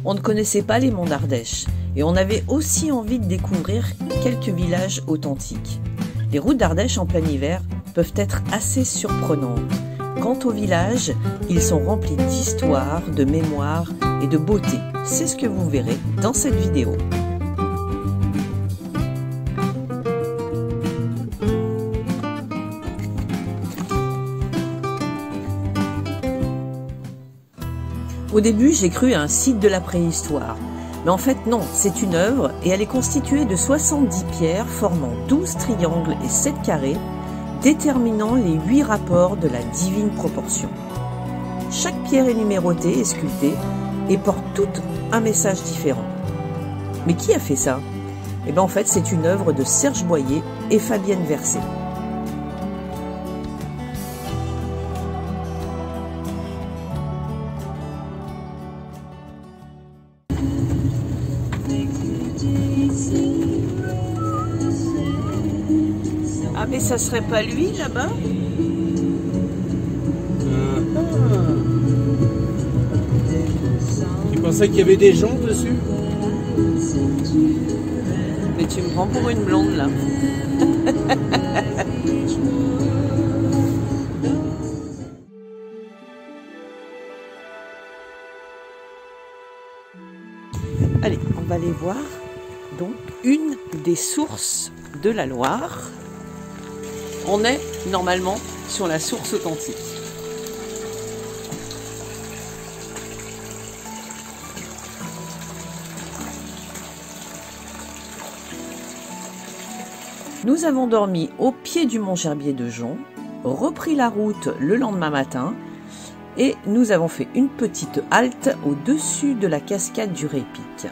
on ne connaissait pas les monts d'Ardèche et on avait aussi envie de découvrir quelques villages authentiques. Les routes d'Ardèche en plein hiver peuvent être assez surprenantes. Quant aux villages, ils sont remplis d'histoire, de mémoire et de beauté. C'est ce que vous verrez dans cette vidéo. Au début, j'ai cru à un site de la préhistoire. Mais en fait, non, c'est une œuvre et elle est constituée de 70 pierres formant 12 triangles et 7 carrés, déterminant les 8 rapports de la divine proportion. Chaque pierre est numérotée et sculptée et porte toute un message différent. Mais qui a fait ça? Eh bien en fait, c'est une œuvre de Serge Boyer et Fabienne Verset. Ah mais ça serait pas lui là-bas? Tu pensais qu'il y avait des gens dessus? Mais tu me prends pour une blonde là. Allez, on va aller voir donc une des sources de la Loire. On est normalement sur la source authentique. Nous avons dormi au pied du mont Gerbier de Jonc, repris la route le lendemain matin et nous avons fait une petite halte au-dessus de la cascade du Répic.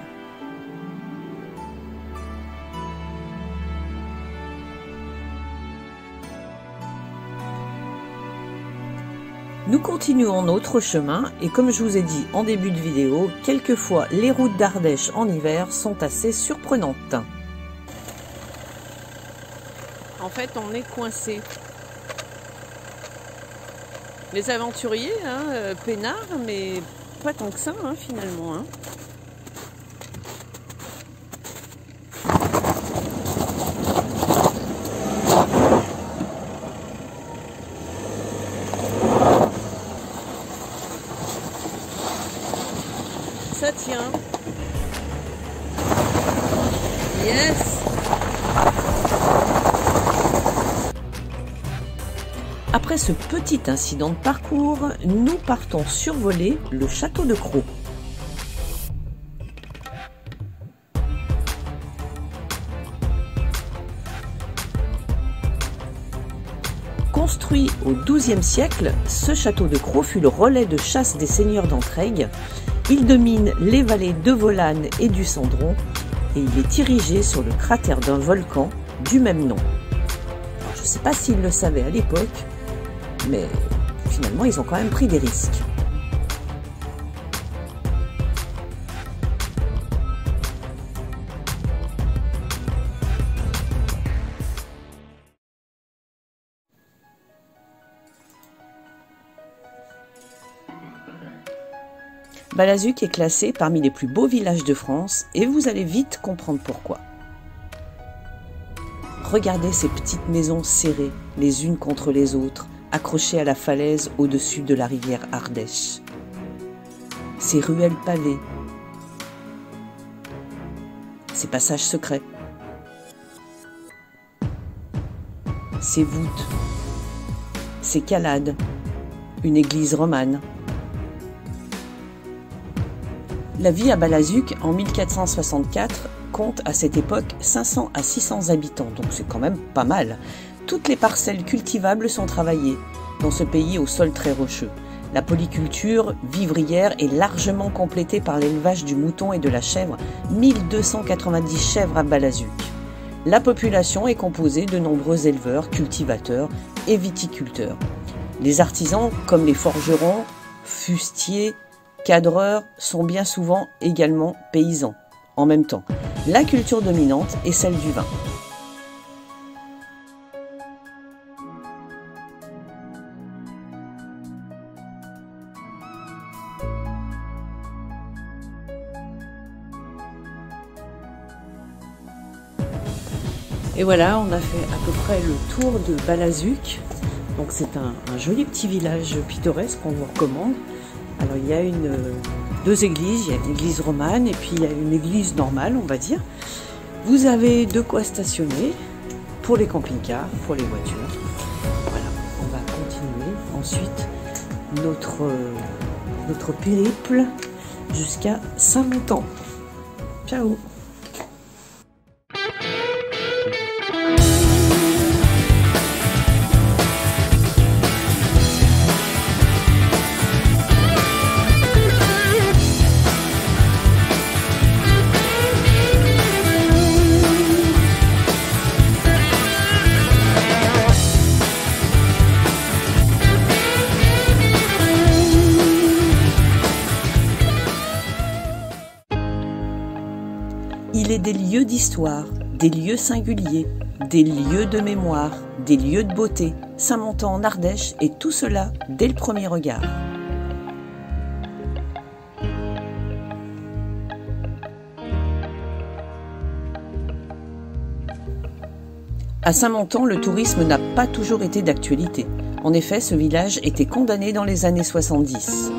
Nous continuons notre chemin et comme je vous ai dit en début de vidéo, quelquefois les routes d'Ardèche en hiver sont assez surprenantes. En fait, on est coincé. Les aventuriers, peinards, mais pas tant que ça finalement. Ça tient. Yes. Après ce petit incident de parcours, nous partons survoler le château de Crau. Construit au XIIe siècle, ce château de Crau fut le relais de chasse des seigneurs d'Entraigues. Il domine les vallées de Volane et du Cendron et il est érigé sur le cratère d'un volcan du même nom. Alors, je ne sais pas s'ils le savaient à l'époque, mais finalement ils ont quand même pris des risques. Balazuc est classé parmi les plus beaux villages de France et vous allez vite comprendre pourquoi. Regardez ces petites maisons serrées les unes contre les autres, accrochées à la falaise au-dessus de la rivière Ardèche. Ces ruelles pavées, ces passages secrets, ces voûtes, ces calades, une église romane. La vie à Balazuc en 1464 compte à cette époque 500 à 600 habitants, donc c'est quand même pas mal. Toutes les parcelles cultivables sont travaillées dans ce pays au sol très rocheux. La polyculture vivrière est largement complétée par l'élevage du mouton et de la chèvre, 1290 chèvres à Balazuc. La population est composée de nombreux éleveurs, cultivateurs et viticulteurs. Les artisans, comme les forgerons, fustiers, cadreurs, sont bien souvent également paysans. En même temps, la culture dominante est celle du vin. Et voilà, on a fait à peu près le tour de Balazuc. Donc c'est un joli petit village pittoresque qu'on vous recommande. Alors il y a deux églises, il y a une église romane et puis il y a une église normale, on va dire. Vous avez de quoi stationner pour les camping-cars, pour les voitures. Voilà, on va continuer ensuite notre périple jusqu'à Saint-Montan. Ciao! Il est des lieux d'histoire, des lieux singuliers, des lieux de mémoire, des lieux de beauté, Saint-Montan en Ardèche et tout cela dès le premier regard. À Saint-Montan, le tourisme n'a pas toujours été d'actualité. En effet, ce village était condamné dans les années 70.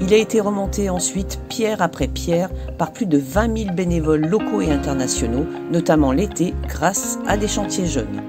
Il a été remonté ensuite, pierre après pierre, par plus de 20 000 bénévoles locaux et internationaux, notamment l'été, grâce à des chantiers jeunes.